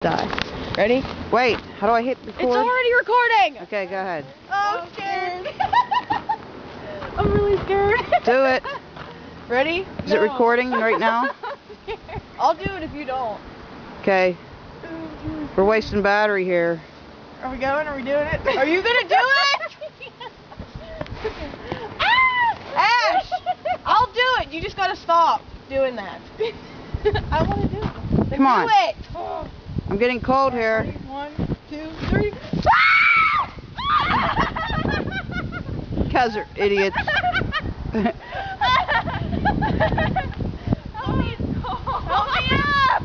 Die. Ready? Wait, how do I hit record? It's already recording! Okay, go ahead. Oh, I'm scared. I'm really scared. Do it. Ready? Is it recording right now? I'll do it if you don't. Okay. We're wasting battery here. Are we going? Are we doing it? Are you gonna do it? Ash! I'll do it. You just gotta stop doing that. I want to do it. Come on. Do it. I'm getting cold here. 1, 2, 3. Cause they're idiots. Help me! Help me up!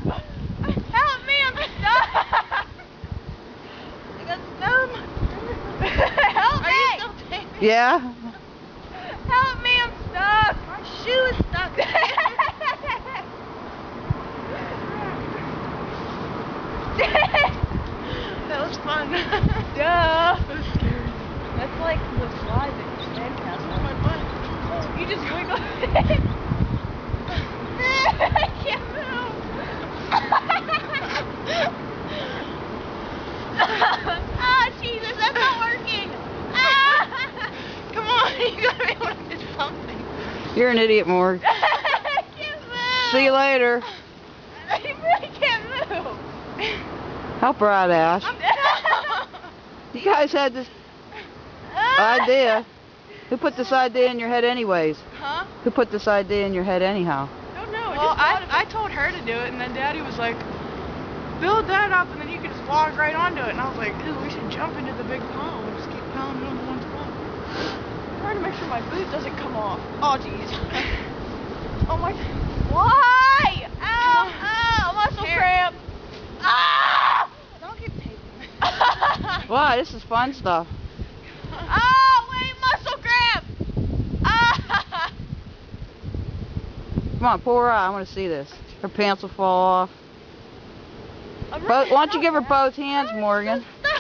Help me! I'm stuck. I got stung. Help me! Are you still taping? Yeah. Help me! I'm stuck. My shoe is stuck. That was fun. Duh. That was scary. That's like the slide that you stand past. Oh, my butt. You just wiggle it. I can't move. Ah, Jesus, that's not working. Ah. Come on, you gotta be able to do something. You're an idiot, Morg. I can't move. See you later. I really can't move. Help her out, Ash. You guys had this idea. Who put this idea in your head anyways? Huh? Who put this idea in your head anyhow? I don't know. Well, I told her to do it, and then Daddy was like, build that up, and then you can just walk right onto it. And I was like, dude, we should jump into the big pond and just keep pounding on the one spot. I'm trying to make sure my boot doesn't come off. Oh, jeez. Oh, my. Why? Ow, ow, muscle cramp. Ah! Don't get taping. Wow, this is fun stuff. Oh, wait, muscle cramp. Ah! Come on, pull her out. I want to see this. Her pants will fall off. I'm Why really don't you give her stuck. both hands, Morgan? I'm